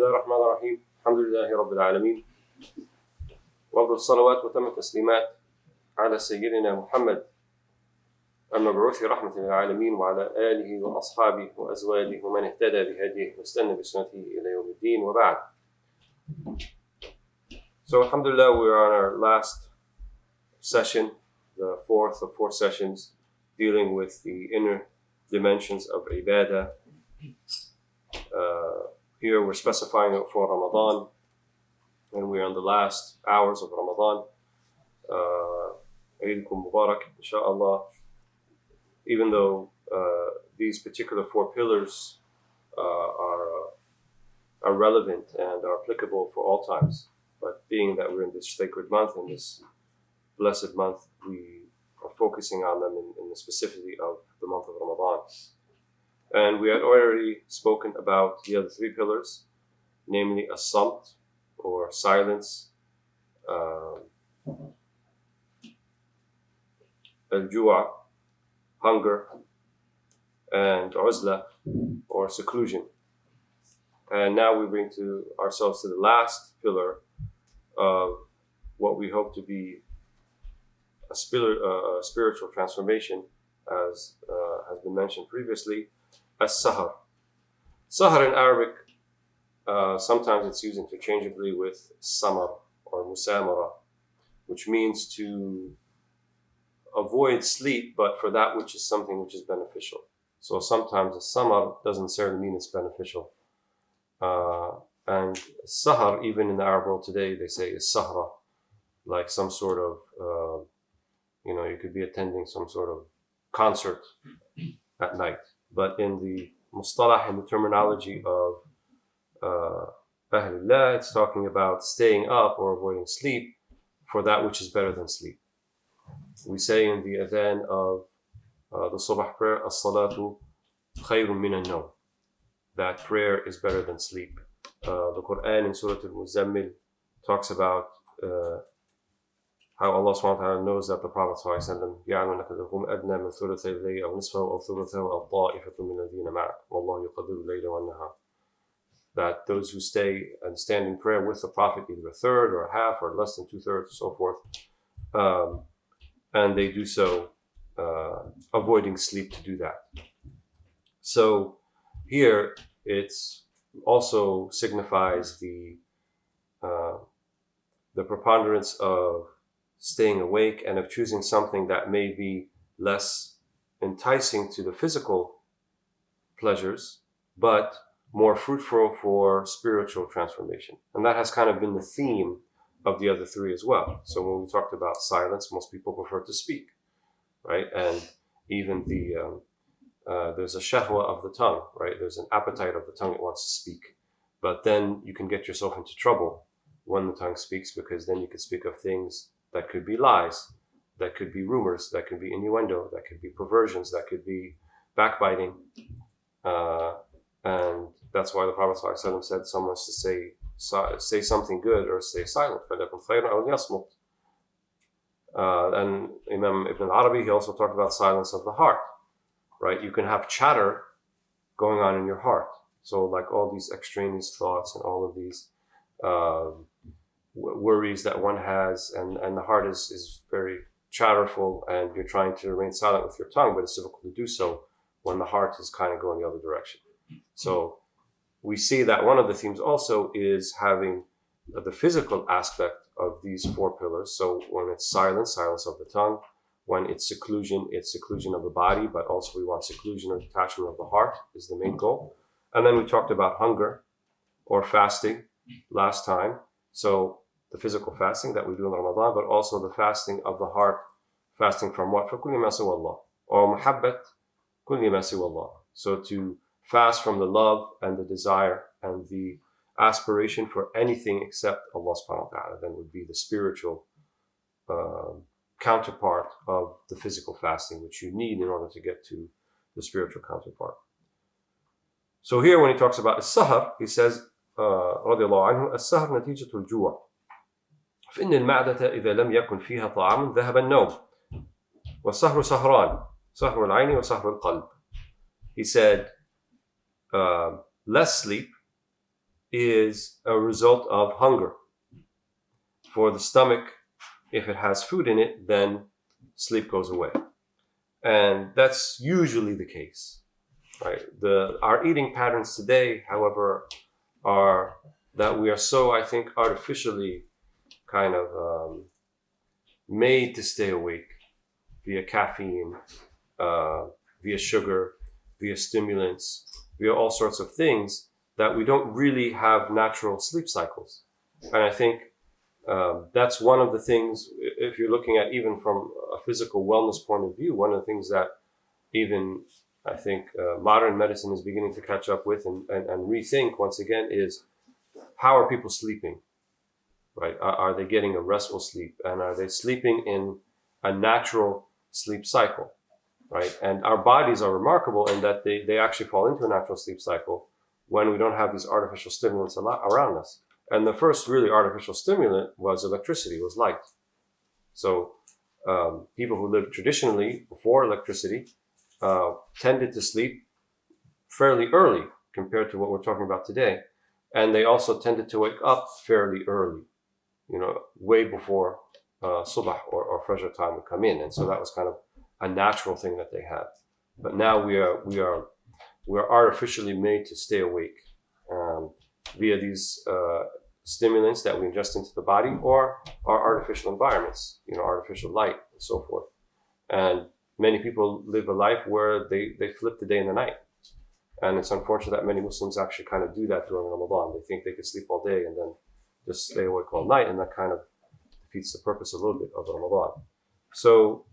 الله الرحمن الرحيم الحمد لله رب العالمين وأفضل الصلوات وتم التسليمات على سيدنا محمد المبعوث رحمة للعالمين وعلى آله وأصحابه وأزواجه ومن اهتدى بهديه واستنى بسنته إلى يوم الدين وبعد. So alhamdulillah, we are on our last session, the fourth of four sessions, dealing with the inner dimensions of ibadah. Here we're specifying it for Ramadan, and we're on the last hours of Ramadan. Eidkum Mubarak, inshallah. Even though these particular four pillars are relevant and are applicable for all times, but being that we're in this sacred month, in this blessed month, we are focusing on them in the specificity of the month of Ramadan. And we had already spoken about the other three pillars, namely as-samt, or silence, al-ju'a, hunger, and uzla, or seclusion. And now we bring ourselves to the last pillar of what we hope to be a spiritual transformation, as has been mentioned previously, as-sahar. Sahar in Arabic, sometimes it's used interchangeably with samar or musamara, which means to avoid sleep, but for that which is something which is beneficial. So sometimes a samar doesn't necessarily mean it's beneficial. And sahar, even in the Arab world today, they say is sahra, like some sort of, you could be attending some sort of concert at night. But in the mustalah, in the terminology of Ahlullah, it's talking about staying up or avoiding sleep for that which is better than sleep. We say in the adhan of the subah prayer, as-salatu khayrun min an-nawm, that prayer is better than sleep. The Quran in Surah Al-Muzammil talks about how Allah subhanahu wa ta'ala knows that the Prophet sallallahu alayhi wa sallam that those who stay and stand in prayer with the Prophet, either a third or a half or less than 2/3, so forth, and they do so avoiding sleep to do that. So here it's also signifies the preponderance of staying awake and of choosing something that may be less enticing to the physical pleasures, but more fruitful for spiritual transformation. And that has kind of been the theme of the other three as well. So when we talked about silence, most people prefer to speak, right? And even there's a shahwa of the tongue, right? There's an appetite of the tongue, it wants to speak. But then you can get yourself into trouble when the tongue speaks, because then you could speak of things that could be lies, that could be rumors, that could be innuendo, that could be perversions, that could be backbiting. And that's why the Prophet ﷺ said someone has to say something good or stay silent. And Imam Ibn al-Arabi, he also talked about silence of the heart, right? You can have chatter going on in your heart. So like all these extraneous thoughts and all of these worries that one has, and the heart is very chatterful, and you're trying to remain silent with your tongue, but it's difficult to do so when the heart is kind of going the other direction. So we see that one of the themes also is having the physical aspect of these four pillars. So when it's silence of the tongue. When it's seclusion of the body, but also we want seclusion or detachment of the heart is the main goal. And then we talked about hunger or fasting last time. So the physical fasting that we do in Ramadan, but also the fasting of the heart. Fasting from what? فَكُلِّ مَا سِوَى اللَّهِ, or مُحَبَّةْ كُلِّ مَا سِوَى اللَّهِ. So to fast from the love and the desire and the aspiration for anything except Allah subhanahu wa ta'ala, then would be the spiritual counterpart of the physical fasting, which you need in order to get to the spiritual counterpart. So here when he talks about as-sahar, he says, رضي الله عنه, السهر نتيجة الجوع فإن المعدة إذا لم يكن فيها طعام ذهب النوم والسهر سهران سهر العين وسهر القلب. He said, less sleep is a result of hunger. For the stomach, if it has food in it, then sleep goes away. And that's usually the case, right? Our eating patterns today, however, are that we are so, I think, artificially kind of made to stay awake via caffeine, via sugar, via stimulants, via all sorts of things, that we don't really have natural sleep cycles. And I think that's one of the things, if you're looking at even from a physical wellness point of view, one of the things that even I think modern medicine is beginning to catch up with and rethink once again is, how are people sleeping, right? Are they getting a restful sleep, and are they sleeping in a natural sleep cycle, right? And our bodies are remarkable in that they actually fall into a natural sleep cycle when we don't have these artificial stimulants around us. And the first really artificial stimulant was electricity, was light. So people who lived traditionally before electricity tended to sleep fairly early compared to what we're talking about today. And they also tended to wake up fairly early, way before subah or fajr time would come in. And so that was kind of a natural thing that they had. But now we are artificially made to stay awake via these stimulants that we ingest into the body, or our artificial environments, artificial light and so forth. And many people live a life where they flip the day and the night. And it's unfortunate that many Muslims actually kind of do that during Ramadan. They think they could sleep all day and then just stay awake all night, and that kind of defeats the purpose a little bit of Ramadan. So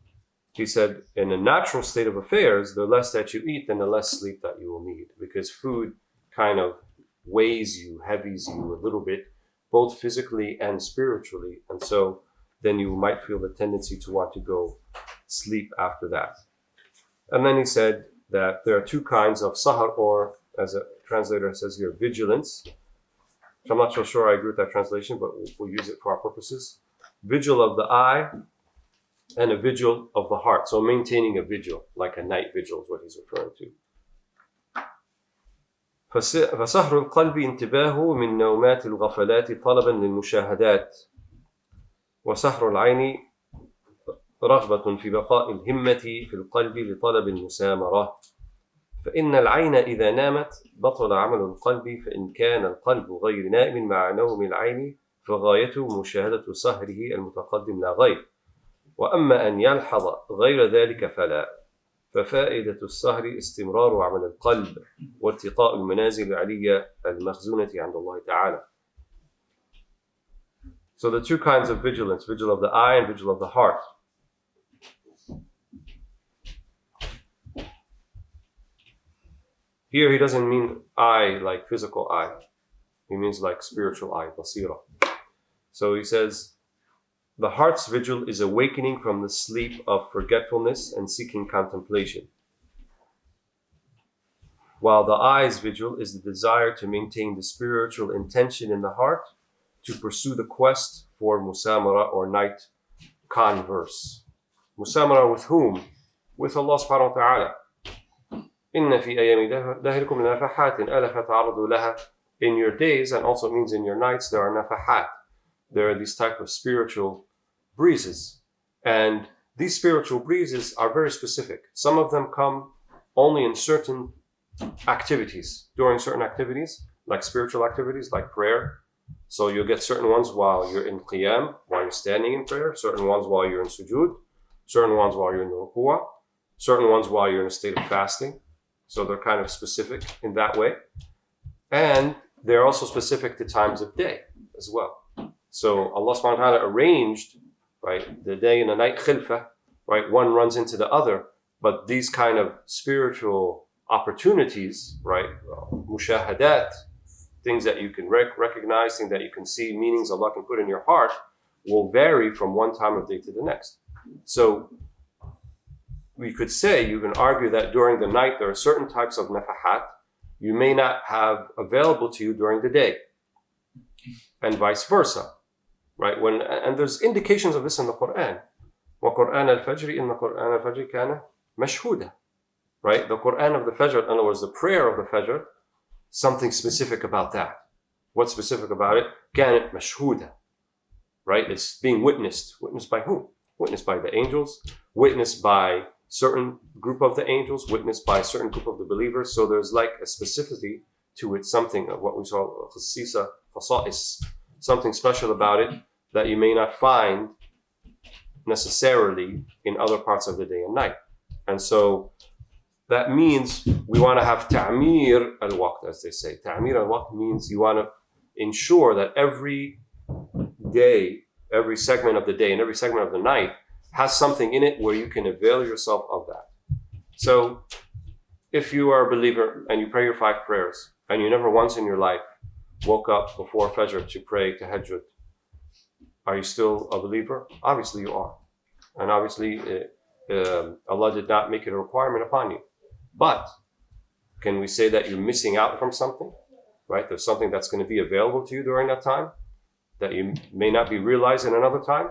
he said, in a natural state of affairs, the less that you eat, then the less sleep that you will need, because food kind of weighs you, heavies you a little bit, both physically and spiritually. And so then you might feel the tendency to want to go sleep after that. And then he said that there are two kinds of sahar, or as a translator says here, vigilance. So I'm not so sure I agree with that translation, but we'll use it for our purposes. Vigil of the eye and a vigil of the heart. So maintaining a vigil, like a night vigil is what he's referring to. فسهر القلب انتباهه من نومات الغفلات طلبا للمشاهدات، وسهر العين رغبة في بقاء الهمة في القلب لطلب المسامرة. فإن العين إذا نامت بطل عمل القلب، فإن كان القلب غير نائم مع نوم العين فغايته مشاهدة سهره المتقدم لا غير. وأما أن يلحظ غير ذلك فلا. ففائدة السهر استمرار عمل القلب وارتقاء المنازل العلية المخزونة عند الله تعالى. So the two kinds of vigilance, vigil of the eye and vigil of the heart. Here he doesn't mean eye like physical eye. He means like spiritual eye, basira. So he says, the heart's vigil is awakening from the sleep of forgetfulness and seeking contemplation, while the eye's vigil is the desire to maintain the spiritual intention in the heart to pursue the quest for musamara, or night converse. Musamara with whom? With Allah subhanahu wa ta'ala. إن في أيام دهركم نفحات ألا فتعرضوا لها. In your days, and also means in your nights, there are nafahat. There are these type of spiritual breezes. And these spiritual breezes are very specific. Some of them come only in certain activities, during certain activities, like spiritual activities, like prayer. So you'll get certain ones while you're in qiyam, while you're standing in prayer, certain ones while you're in sujood, certain ones while you're in ruku'ah, certain ones while you're in a state of fasting. So they're kind of specific in that way. And they're also specific to times of day as well. So Allah subhanahu wa ta'ala arranged, right, the day and the night khilfah, right, one runs into the other, but these kind of spiritual opportunities, right, mushahadat, things that you can recognize, things that you can see, meanings Allah can put in your heart, will vary from one time of day to the next. So we could say, you can argue that during the night there are certain types of nafahat you may not have available to you during the day, and vice versa, right? And there's indications of this in the Quran. وَقُرْآنَ الْفَجْرِ إِنَّ قُرْآنَ الْفَجْرِ كَانَ مَشْهُودًا. Right? The Quran of the Fajr, in other words, the prayer of the Fajr, something specific about that. What's specific about it? كانت مشهودة, right? It's being witnessed. Witnessed by whom? Witnessed by the angels, witnessed by certain group of the angels, witnessed by a certain group of the believers. So there's like a specificity to it, something of what we saw, khasa'is, something special about it that you may not find necessarily in other parts of the day and night. And so that means we want to have ta'mir al-waqt, as they say. Ta'mir al-waqt means you want to ensure that every day, every segment of the day and every segment of the night has something in it where you can avail yourself of that. So if you are a believer and you pray your 5 prayers and you never once in your life woke up before Fajr to pray Tahajjud, are you still a believer? Obviously you are. And obviously Allah did not make it a requirement upon you. But can we say that you're missing out from something? Right? There's something that's going to be available to you during that time that you may not be realized in another time?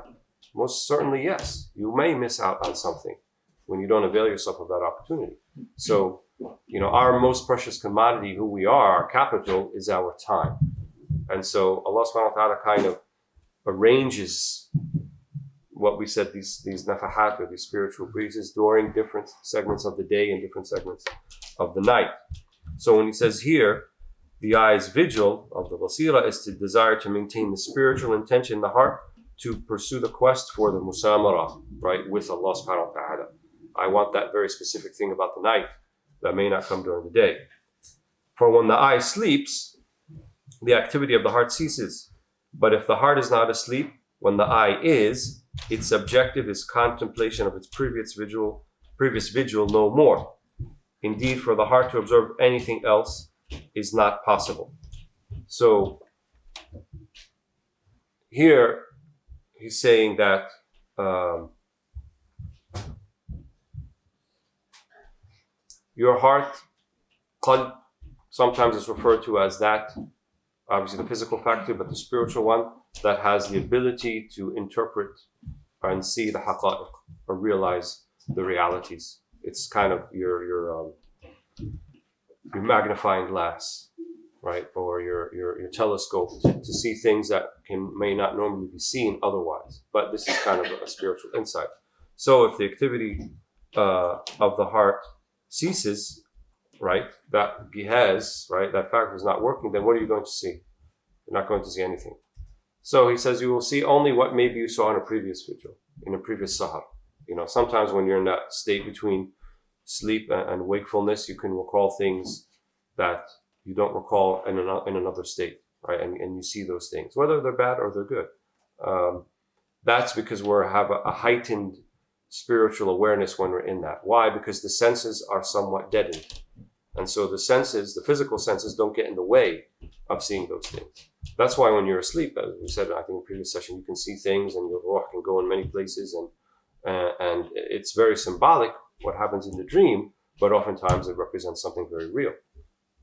Most certainly, yes. You may miss out on something when you don't avail yourself of that opportunity. So, our most precious commodity, who we are, our capital, is our time. And so Allah subhanahu wa ta'ala kind of arranges what we said, these nafahat, or these spiritual breezes, during different segments of the day and different segments of the night. So when he says here, the eye's vigil of the basira is to desire to maintain the spiritual intention in the heart to pursue the quest for the musamara, right, with Allah subhanahu wa ta'ala. I want that very specific thing about the night that may not come during the day. For when the eye sleeps, the activity of the heart ceases. But if the heart is not asleep, when the eye is, its objective is contemplation of its previous vigil no more. Indeed, for the heart to observe anything else is not possible. So here he's saying that your heart, qalb, sometimes is referred to as that, obviously the physical factor, but the spiritual one that has the ability to interpret and see the haqa'iq or realize the realities. It's kind of your magnifying glass, right, or your telescope to see things that may not normally be seen otherwise. But this is kind of a spiritual insight. So if the activity of the heart ceases, right, that gihaz, right, that factor is not working, then what are you going to see? You're not going to see anything. So he says you will see only what maybe you saw in a previous vigil, in a previous sahar. Sometimes when you're in that state between sleep and wakefulness, you can recall things that you don't recall in another state, right? And you see those things, whether they're bad or they're good. That's because we have a heightened spiritual awareness when we're in that. Why? Because the senses are somewhat deadened. And so the senses, the physical senses, don't get in the way of seeing those things. That's why when you're asleep, as we said, I think in the previous session, you can see things and your ruh can go in many places, and it's very symbolic what happens in the dream, but oftentimes it represents something very real.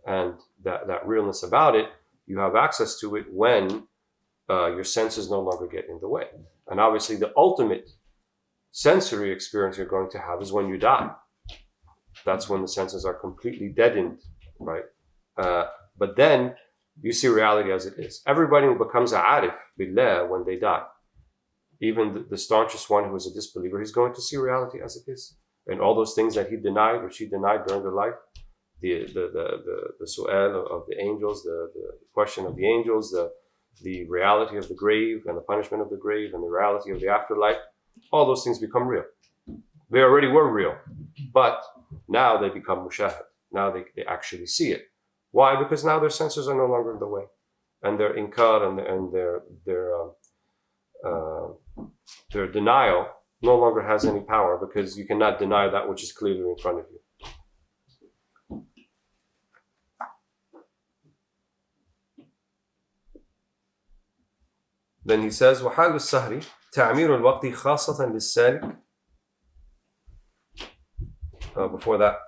And that realness about it, you have access to it when your senses no longer get in the way. And obviously the ultimate sensory experience you're going to have is when you die. That's when the senses are completely deadened, right? But then you see reality as it is. Everybody who becomes a arif billah when they die, even the staunchest one who is a disbeliever, he's going to see reality as it is. And all those things that he denied or she denied during their life, the su'al of the angels, the question of the angels, the reality of the grave and the punishment of the grave and the reality of the afterlife, all those things become real. They already were real, but now they become mushahad. Now they actually see it. Why? Because now their senses are no longer in the way, and their inkar and their denial no longer has any power, because you cannot deny that which is clearly in front of you. Then he says, وحال السهر تعمير الوقت خاصة للسالك. Before that,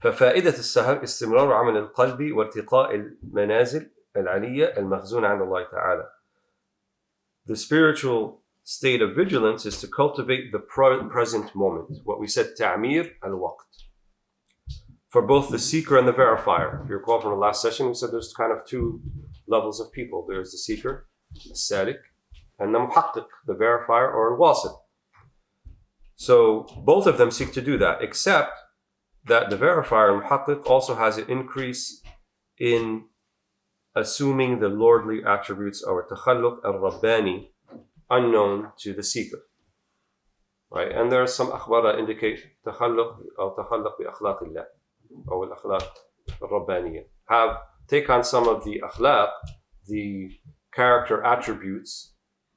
ففائدة السهر استمرار عمل القلب وارتقاء المنازل العلية المخزونة عند الله تعالى. The spiritual state of vigilance is to cultivate the present moment. What we said, ta'mir al-waqt. for both the seeker and the verifier. If you recall from the last session, we said there's kind of two levels of people. There's the seeker, the sadiq, and the muhaqqiq, the verifier or al-wasit. So both of them seek to do that, except that the verifier and muhaqqiq also has an increase in assuming the lordly attributes or takhalluq al-rabbani unknown to the seeker. Right? And there are some akhbar that indicate takhalluq bi akhlaqillah or al-akhlaq al-rabbaniyah. Take on some of the akhlaq, the character attributes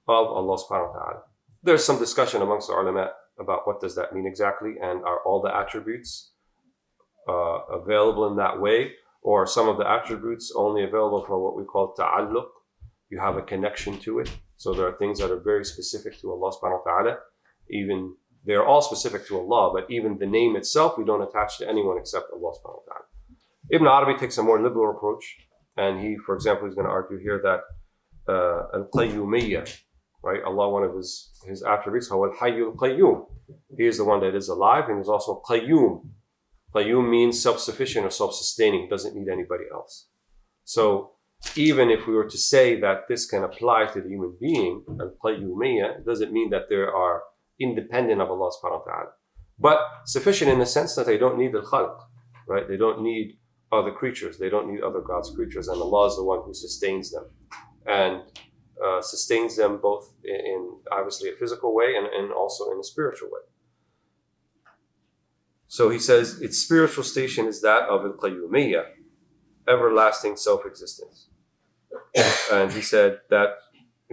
of Allah subhanahu wa ta'ala. There's some discussion amongst the ulama about what does that mean exactly, and are all the attributes available in that way, or some of the attributes only available for what we call ta'alluq. You have a connection to it. So there are things that are very specific to Allah subhanahu wa ta'ala. Even they're all specific to Allah, but even the name itself we don't attach to anyone except Allah subhanahu wa ta'ala. Ibn Arabi takes a more liberal approach, and he, for example, is going to argue here that al-qayyumiyyah, right? Allah, one of his attributes, huwa al-hayyu al-qayyum. He is the one that is alive, and he's also qayyum. Qayyum means self-sufficient or self-sustaining. He doesn't need anybody else. So even if we were to say that this can apply to the human being, al-qayyumiyyah, it doesn't mean that they are independent of Allah subhanahu wa ta'ala. But sufficient in the sense that they don't need al-khalq, right? They don't need other creatures. They don't need other God's creatures. And Allah is the one who sustains them. And sustains them both in obviously a physical way and also in a spiritual way. So he says its spiritual station is that of al-qayyumiyyah, everlasting self-existence. And he said that,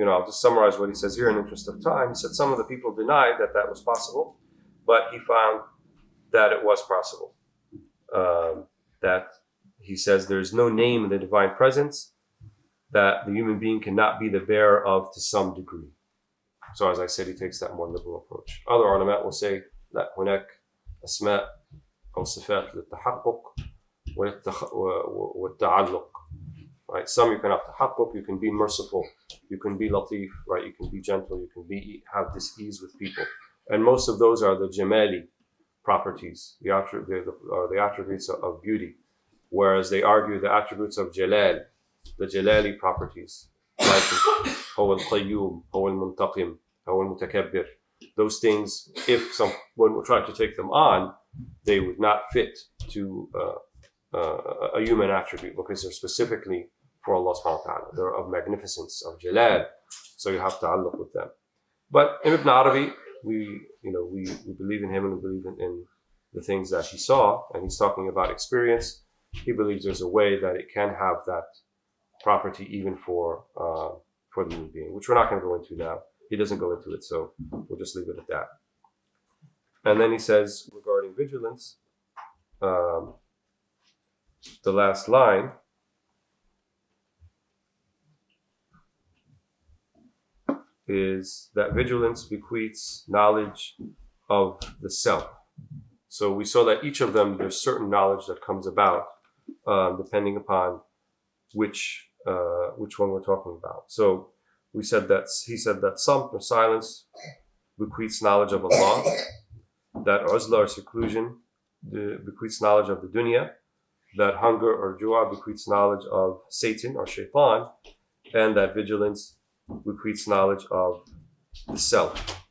I'll just summarize what he says here in the interest of time. He said some of the people denied that was possible, but he found that it was possible. That he says there's no name in the divine presence that the human being cannot be the bearer of to some degree. So as I said, he takes that more liberal approach. Other ulama will say that هناك أسماء أو صفات للتحقق والتعلق. Right? Some you can have tahaqquk, you can be merciful, you can be latif, right? You can be gentle, you can have this ease with people. And most of those are the jamali properties, the attributes of beauty. Whereas they argue the attributes of jalal, the jalali properties, like هو القيوم, هو المنتقم, هو المتكبر. Those things, if someone would try to take them on, they would not fit to a human attribute because they're specifically for Allah subhanahu wa ta'ala. They're of magnificence, of jalal. So you have to ta'alluq with them. But in Ibn Arabi, we believe in him and we believe in the things that he saw, and he's talking about experience. He believes there's a way that it can have that property even for the human being, which we're not going to go into now. He doesn't go into it, so we'll just leave it at that. And then he says regarding vigilance, the last line is that vigilance bequeaths knowledge of the self. So we saw that each of them, there's certain knowledge that comes about depending upon which one we're talking about. So he said that samt or silence bequeaths knowledge of Allah, that uzla or seclusion bequeaths knowledge of the dunya, that hunger or jua bequeaths knowledge of Satan or shaitan, and that vigilance bequeaths knowledge of the self,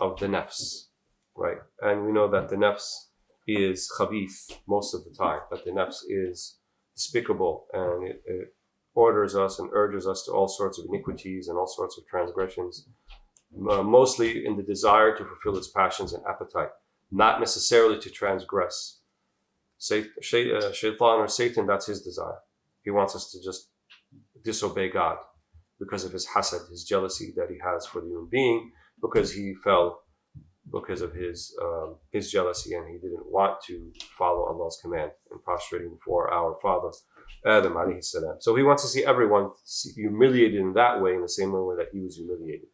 of the nafs, right? And we know that the nafs is khabith most of the time, that the nafs is despicable, and it orders us and urges us to all sorts of iniquities and all sorts of transgressions, mostly in the desire to fulfill its passions and appetite, not necessarily to transgress. Shaitan or Satan, that's his desire. He wants us to just disobey God because of his hasad, his jealousy that he has for the human being, because he fell because of his jealousy, and he didn't want to follow Allah's command and prostrating before our father Adam alayhi salam. So he wants to see everyone humiliated in that way, in the same way that he was humiliated.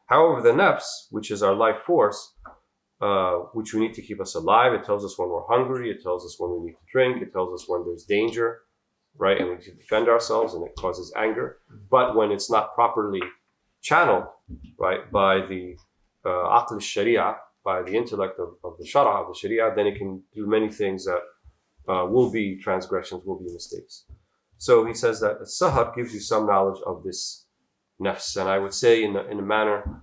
However, the nafs, which is our life force, which we need to keep us alive, it tells us when we're hungry, it tells us when we need to drink, it tells us when there's danger, right? And we need to defend ourselves, and it causes anger. But when it's not properly channeled, right, by the aql sharia, by the intellect of the shara, of the sharia, then it can do many things that will be transgressions, will be mistakes. So he says that sahar gives you some knowledge of this nafs. And I would say in a manner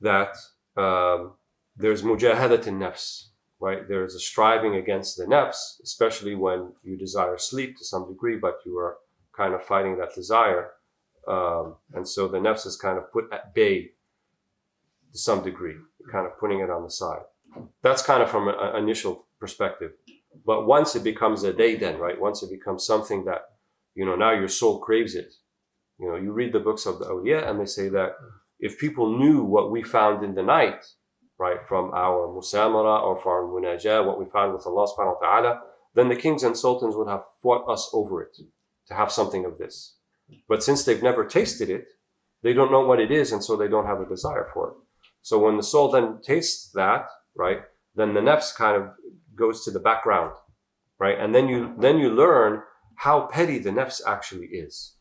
that there's mujahadat in nafs, right? There's a striving against the nafs, especially when you desire sleep to some degree, but you are kind of fighting that desire. And so the nafs is kind of put at bay to some degree, kind of putting it on the side. That's kind of from an initial perspective. But once it becomes a dayden, right? Once it becomes something that, now your soul craves it. You read the books of the awliya and they say that if people knew what we found in the night, right, from our musamara or from our munajah, what we found with Allah subhanahu wa ta'ala, then the kings and sultans would have fought us over it to have something of this. But since they've never tasted it, they don't know what it is, and so they don't have a desire for it. So when the soul then tastes that, right, then the nafs kind of goes to the background, right? And then you learn how petty the nafs actually is.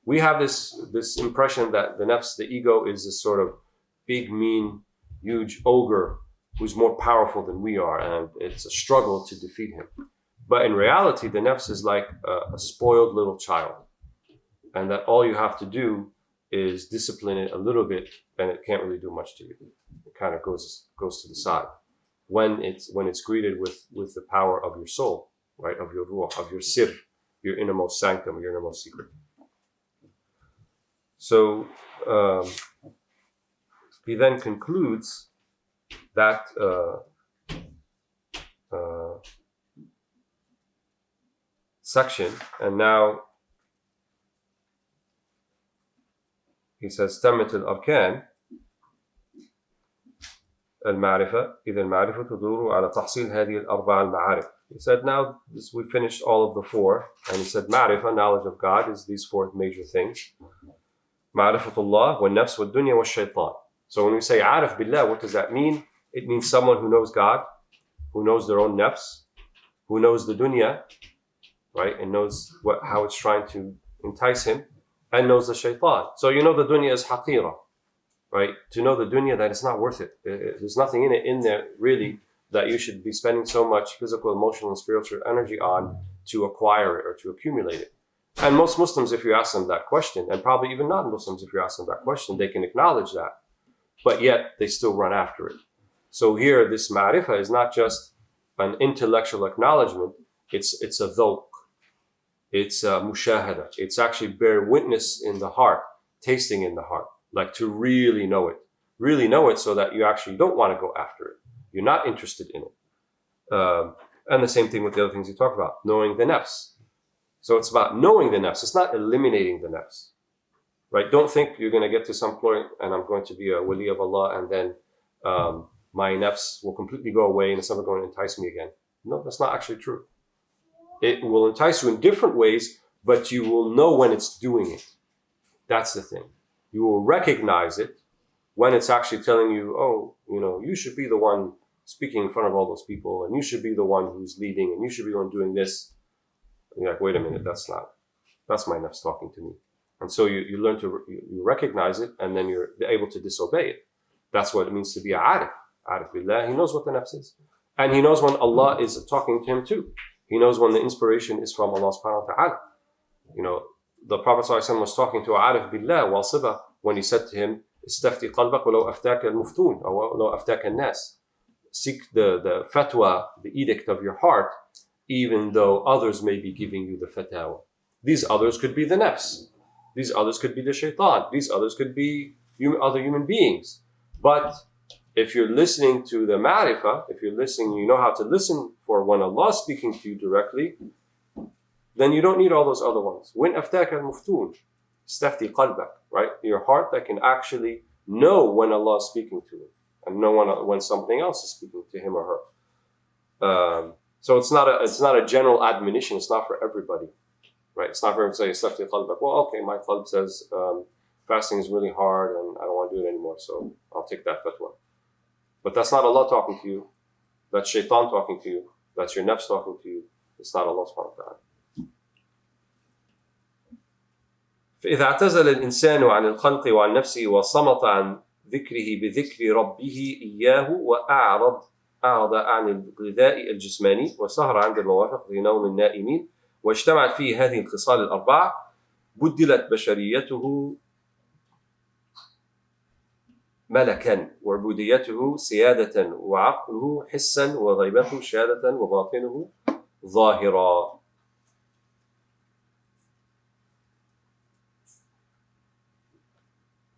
We have this impression that the nafs, the ego, is this sort of big, mean, huge ogre who's more powerful than we are, and it's a struggle to defeat him. But in reality, the nafs is like a spoiled little child, and that all you have to do is discipline it a little bit, and it can't really do much to you. It kind of goes to the side when it's greeted with the power of your soul, right, of your ruh, of your sir, your innermost sanctum, your innermost secret. So he then concludes that section, and now he says تمت الأركان المعرفة إذا المعرفة تدور على تحصيل هذه الأربع المعارف. He said now we finished all of the four, and he said معرفة, knowledge of God, is these four major things. معرفة الله والنفس والدنيا والشيطان. So when we say عارف بالله, what does that mean? It means someone who knows God, who knows their own nafs, who knows the dunya, right, and knows how it's trying to entice him, and knows the shaitan. So the dunya is haqira, right? To know the dunya, that it's not worth it. There's nothing in there really that you should be spending so much physical, emotional, and spiritual energy on to acquire it or to accumulate it. And most Muslims, if you ask them that question, and probably even non-Muslims, if you ask them that question, they can acknowledge that, but yet they still run after it. So here, this ma'rifah is not just an intellectual acknowledgement, it's a dhawq, it's a mushahada, it's actually bear witness in the heart, tasting in the heart, like to really know it so that you actually don't want to go after it. You're not interested in it. And the same thing with the other things you talked about, knowing the nafs. So it's about knowing the nafs, it's not eliminating the nafs. Right? Don't think you're going to get to some point and I'm going to be a wali of Allah and then my nafs will completely go away and it's never going to entice me again. No, that's not actually true. It will entice you in different ways, but you will know when it's doing it. That's the thing. You will recognize it when it's actually telling you, oh, you should be the one speaking in front of all those people, and you should be the one who's leading, and you should be the one doing this. And you're like, wait a minute, that's my nafs talking to me. And so you learn you recognize it, and then you're able to disobey it. That's what it means to be a arif. Arif billah, he knows what the nafs is. And he knows when Allah is talking to him too. He knows when the inspiration is from Allah subhanahu wa ta'ala. The Prophet ﷺ was talking to Arif billah, Wasiba, when he said to him, استفتي قلبك ولو أفتاك المفتون أو لو أفتاك الناس. Seek the fatwa, the edict of your heart, even though others may be giving you the fatwa. These others could be the nafs. These others could be the shaitan. These others could be other human beings. But if you're listening to the ma'rifah, if you're listening, you know how to listen for when Allah is speaking to you directly, then you don't need all those other ones. When aftaka al-muftun, stafti qalbak, right? Your heart that can actually know when Allah is speaking to it and know when something else is speaking to him or her. So it's not a general admonition. It's not for everybody, right? It's not for everybody saying stafti qalbak. Well, okay, my qalb says fasting is really hard and I don't want to do it anymore, so I'll take that fatwa. But that's not Allah talking to you. That's shaitan talking to you. That's your nafs talking to you. It's not Allah subhanahu wa ta'ala. فإذا اعتزل الإنسان عن الخلق وعن نفسه وصمت عن ذكره بذكر ربه إياه وأعرض أعرض عن الغذاء الجسماني وسهر عند الموافق لنوم النائمين واجتمعت فيه هذه الخصال الأربعة بدلت بشريته ملكا وعبوديته سيادة وعقله حسا وغيبته شهادة وباطنه ظاهرا.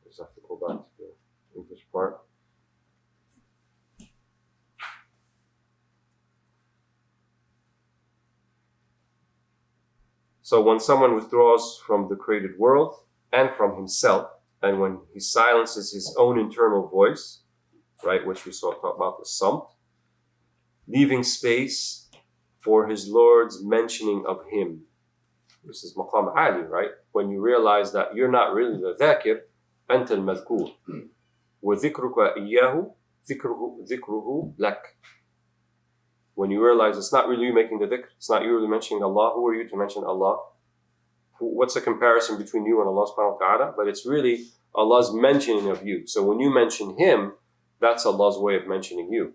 Just have to go back to the English part. So when someone withdraws from the created world and from himself, and when he silences his own internal voice, right, which we saw talk about the samt, leaving space for his Lord's mentioning of him. This is maqam ali, right? When you realize that you're not really the dhakir, anta al-madhkur. وَذِكْرُكَ إِيَّاهُ ذِكْرُهُ لَكَ. When you realize it's not really you making the dhikr, it's not you really mentioning Allah, who are you to mention Allah? What's the comparison between you and Allah subhanahu wa ta'ala? But it's really Allah's mentioning of you. So when you mention Him, that's Allah's way of mentioning you.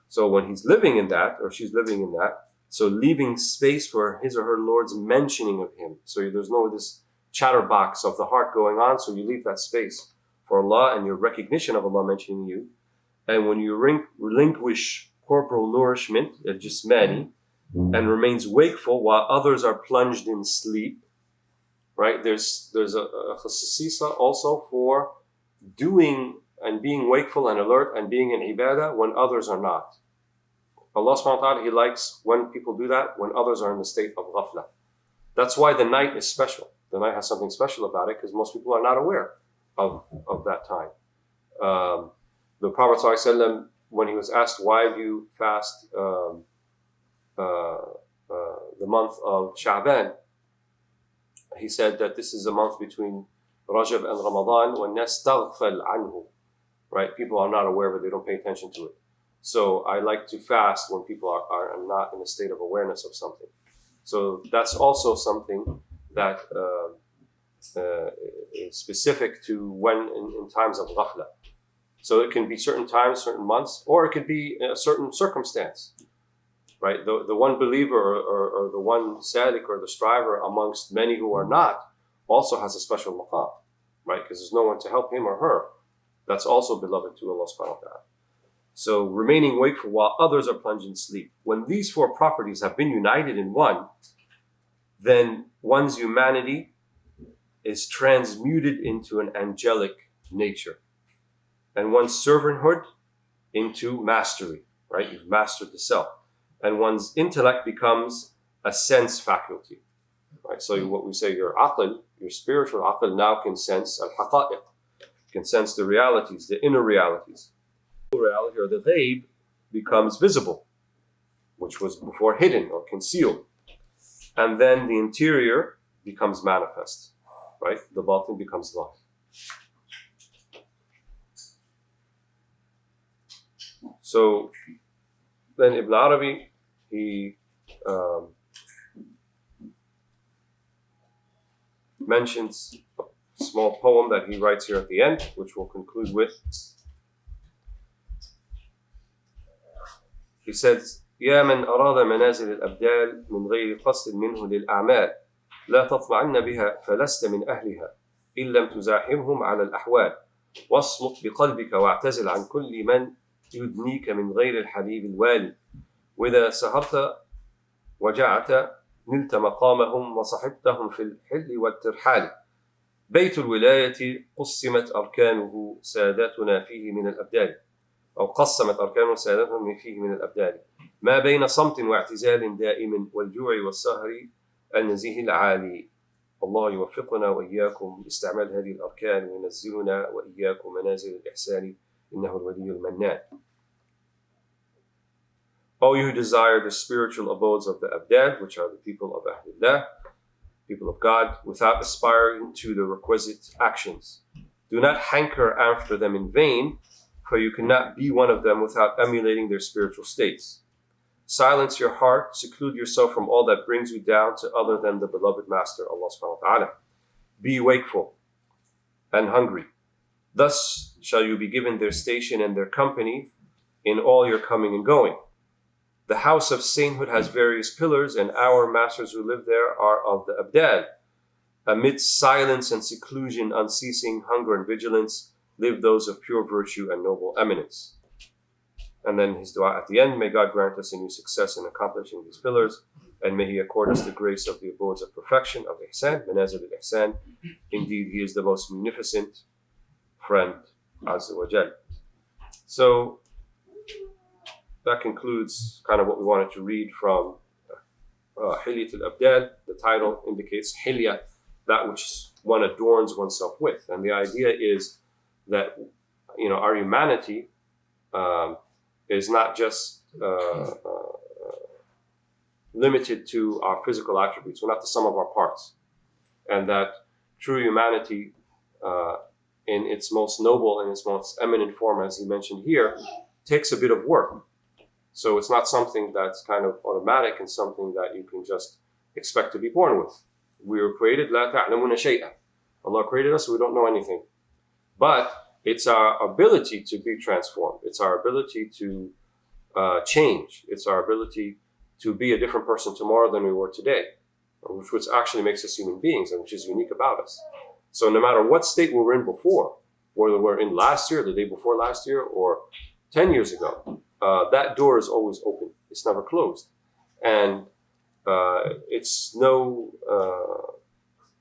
So when he's living in that, or she's living in that, so leaving space for his or her Lord's mentioning of Him. So there's no this chatterbox of the heart going on, so you leave that space for Allah and your recognition of Allah mentioning you. And when you relinquish corporal nourishment, al-jismani, and remains wakeful while others are plunged in sleep, right? There's a khasisa also for doing and being wakeful and alert and being in ibadah when others are not. Allah subhanahu wa ta'ala, He likes when people do that when others are in the state of ghafla. That's why the night is special. The night has something special about it because most people are not aware of that time. The Prophet ﷺ, when he was asked, why do you fast the month of Sha'ban, he said that this is a month between Rajab and Ramadan when nas taghfal anhu, right? People are not aware, but they don't pay attention to it. So I like to fast when people are not in a state of awareness of something. So that's also something that is specific to when in times of ghafla. So it can be certain times, certain months, or it could be a certain circumstance, right? The one believer or the one sadiq or the striver amongst many who are not also has a special maqam, right? Because there's no one to help him or her. That's also beloved to Allah subhanahu wa ta'ala. So remaining wakeful while others are plunged in sleep. When these four properties have been united in one, then one's humanity is transmuted into an angelic nature, and one's servanthood into mastery, right? You've mastered the self. And one's intellect becomes a sense faculty, right? So what we say, your aql, your spiritual aql now can sense al-haqa'iq, can sense the realities, the inner realities. The reality or the ghaib becomes visible, which was before hidden or concealed. And then the interior becomes manifest, right? The batin becomes light. So then Ibn Arabi, he mentions a small poem that he writes here at the end, which we'll conclude with. He says, يا من أراد منازل الأبدال من غير قصد منه للأعمال لا تطمعن بها فلست من أهلها إن لم تزاحمهم على الأحوال واصمت بقلبك واعتزل عن كل من يدنيك من غير الحبيب الوالي وإذا سهرت وجعت نلت مقامهم وصحبتهم في الحل والترحال بيت الولاية قسمت أركانه ساداتنا فيه من الأبدال أو قسمت أركانه ساداتهم فيه من الأبدال ما بين صمت واعتزال دائم والجوع والسهر النزيه العالي. الله يوفقنا وإياكم لاستعمال هذه الأركان وينزلنا وإياكم منازل الإحسان إنه الولي المنان. O you who desire the spiritual abodes of the Abdal, which are the people of Ahlullah, people of God, without aspiring to the requisite actions, do not hanker after them in vain, for you cannot be one of them without emulating their spiritual states. Silence your heart, seclude yourself from all that brings you down to other than the beloved Master, Allah subhanahu wa ta'ala. Be wakeful and hungry. Thus shall you be given their station and their company, in all your coming and going. The house of sainthood has various pillars, and our masters who live there are of the abdal. Amidst silence and seclusion, unceasing hunger and vigilance, live those of pure virtue and noble eminence. And then his dua at the end, may God grant us a new success in accomplishing these pillars, and may he accord us the grace of the abodes of perfection, of ihsan, manazil al-ihsan. Indeed, he is the most munificent friend, Azza wa Jal. So that concludes kind of what we wanted to read from Hilyat al-Abdal. The title indicates Hilya, that which one adorns oneself with. And the idea is that, our humanity is not just limited to our physical attributes. We're not the sum of our parts. And that true humanity, in its most noble and its most eminent form, as he mentioned here, takes a bit of work. So it's not something that's kind of automatic and something that you can just expect to be born with. We were created, لَا تَعْلَمُونَ شَيْئًا. Allah created us, so we don't know anything. But it's our ability to be transformed. It's our ability to change. It's our ability to be a different person tomorrow than we were today, which actually makes us human beings and which is unique about us. So no matter what state we were in before, whether we're in last year, the day before last year, or 10 years ago, that door is always open. It's never closed. And it's no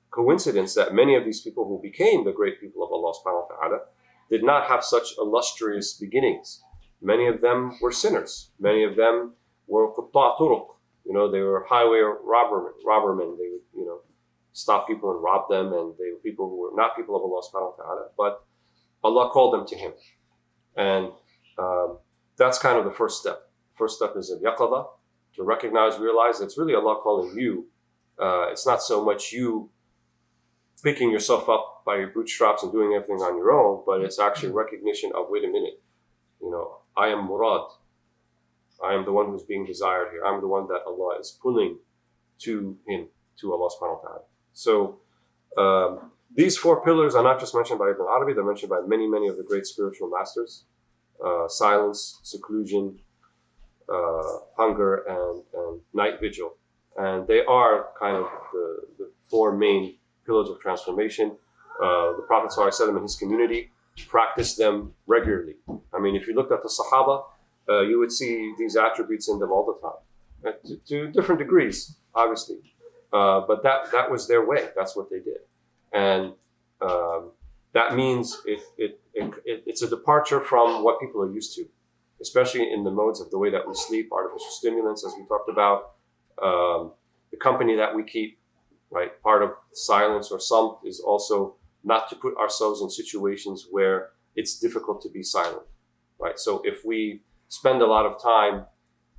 coincidence that many of these people who became the great people of Allah subhanahu wa ta'ala did not have such illustrious beginnings. Many of them were sinners. Many of them were qutta turuq. They were highway robbermen. They would, stop people and rob them, and they were people who were not people of Allah subhanahu wa ta'ala, but Allah called them to Him. And that's kind of the first step. First step is al-yaqadha, to recognize, realize that it's really Allah calling you. It's not so much you picking yourself up by your bootstraps and doing everything on your own, but it's actually recognition of, wait a minute, I am Murad. I am the one who's being desired here. I'm the one that Allah is pulling to Him, to Allah subhanahu wa ta'ala. So these four pillars are not just mentioned by Ibn Arabi, they're mentioned by many, many of the great spiritual masters. Silence, seclusion, hunger, and night vigil. And they are kind of the four main pillars of transformation. The Prophet ﷺ and his community practiced them regularly. I mean, if you looked at the Sahaba, you would see these attributes in them all the time, to different degrees, obviously. But that was their way. That's what they did. And that means it's a departure from what people are used to, especially in the modes of the way that we sleep, artificial stimulants, as we talked about, the company that we keep, right? Part of silence or samt is also not to put ourselves in situations where it's difficult to be silent, right? So if we spend a lot of time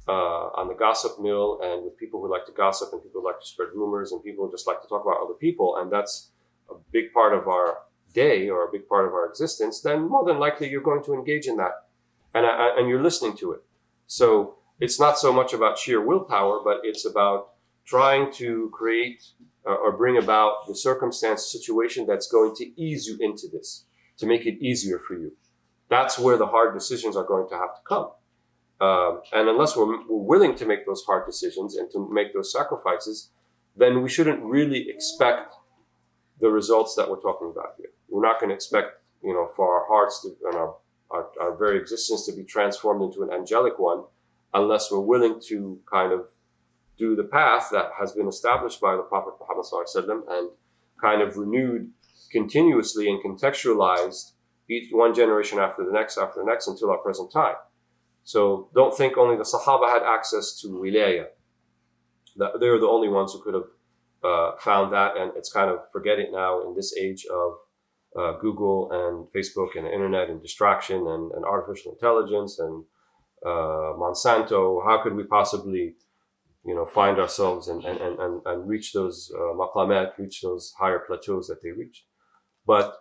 on the gossip mill and with people who like to gossip and people who like to spread rumors and people who just like to talk about other people, and that's a big part of our day or a big part of our existence, then more than likely you're going to engage in that, and you're listening to it. So it's not so much about sheer willpower, but it's about trying to create or bring about the circumstance, situation that's going to ease you into this, to make it easier for you. That's where the hard decisions are going to have to come. And unless we're willing to make those hard decisions and to make those sacrifices, then we shouldn't really expect the results that we're talking about here. We're not going to expect, for our hearts to, and our very existence to be transformed into an angelic one, unless we're willing to kind of do the path that has been established by the Prophet Muhammad ﷺ and kind of renewed continuously and contextualized each one generation after the next until our present time. So don't think only the Sahaba had access to wilayah. They're the only ones who could have found that, and it's kind of forget it now in this age of Google and Facebook and the internet and distraction and artificial intelligence and Monsanto. How could we possibly, find ourselves and reach those maqamat, reach those higher plateaus that they reached? But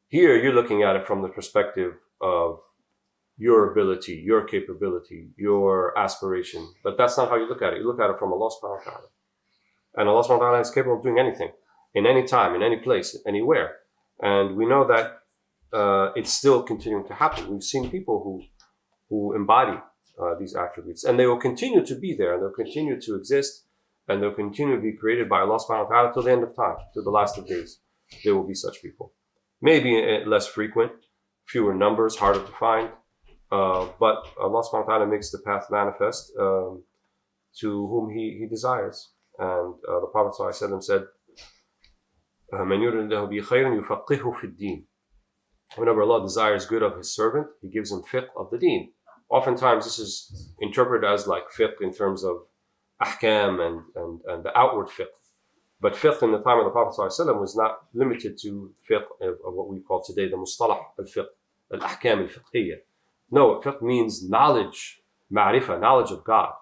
here you're looking at it from the perspective of your ability, your capability, your aspiration. But that's not how you look at it. You look at it from Allah subhanahu wa ta'ala. And Allah subhanahu wa ta'ala is capable of doing anything, in any time, in any place, anywhere. And we know that it's still continuing to happen. We've seen people who who embody these attributes. And they will continue to be there, and they'll continue to exist, and they'll continue to be created by Allah subhanahu wa ta'ala till the end of time, till the last of days. There will be such people. Maybe less frequent, fewer numbers, harder to find, but Allah subhanahu wa ta'ala makes the path manifest to whom He desires. And the Prophet ﷺ said, مَنْ يُرِدْ اللَّهُ بِهِ خَيْرًا يُفَقِّهُ فِي الدِّينِ. Whenever Allah desires good of His servant, He gives him fiqh of the deen. Oftentimes this is interpreted as like fiqh in terms of ahkam and the outward fiqh. But fiqh in the time of the Prophet ﷺ was not limited to fiqh of what we call today the mustalah al-fiqh, al-ahkam al-fiqhiyya. No, fiqh means knowledge, ma'rifah, knowledge of God,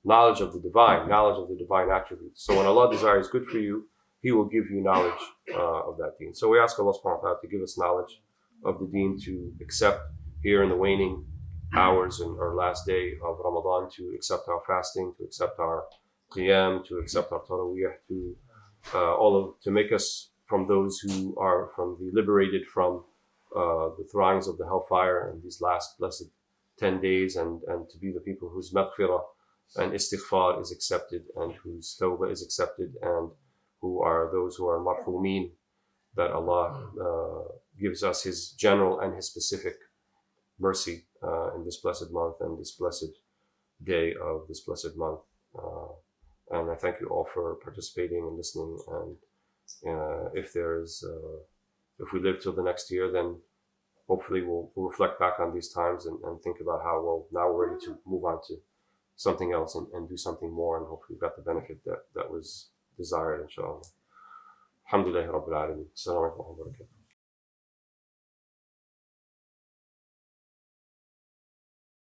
knowledge of the divine, knowledge of the divine attributes. So when Allah desires good for you, He will give you knowledge of that deen. So we ask Allah subhanahu wa ta'ala to give us knowledge of the deen, to accept here in the waning hours and our last day of Ramadan, to accept our fasting, to accept our qiyam, to accept our tarawih, to make us from those who are from the liberated from the throngs of the hellfire in these last blessed 10 days, and to be the people whose maghfirah and istighfar is accepted, and whose tawbah is accepted, and who are those who are marhumeen, that Allah gives us His general and His specific mercy in this blessed month and this blessed day of this blessed month. And I thank you all for participating and listening. And if we live till the next year, then hopefully we'll reflect back on these times and think about how, well, now we're ready to move on to something else and do something more, and hopefully we got the benefit that was desired, inshallah. Alhamdulillah Rabbil Alameen. Assalamu alaikum wa barakatuh.